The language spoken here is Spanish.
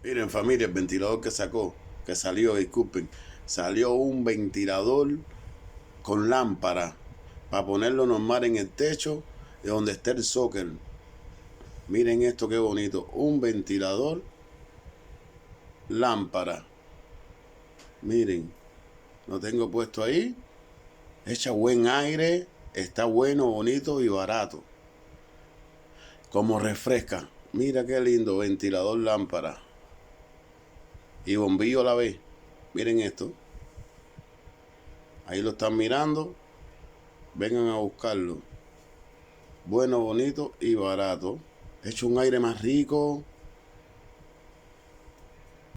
Miren familia, el ventilador que salió, disculpen, salió un ventilador con lámpara para ponerlo normal en el techo de donde esté el soccer. Miren esto qué bonito, un ventilador lámpara. Miren, lo tengo puesto ahí, echa buen aire, está bueno, bonito y barato. Como refresca. Mira qué lindo ventilador lámpara. Y bombillo a la vez. Miren esto. Ahí lo están mirando. Vengan a buscarlo. Bueno, bonito y barato. Echa un aire más rico.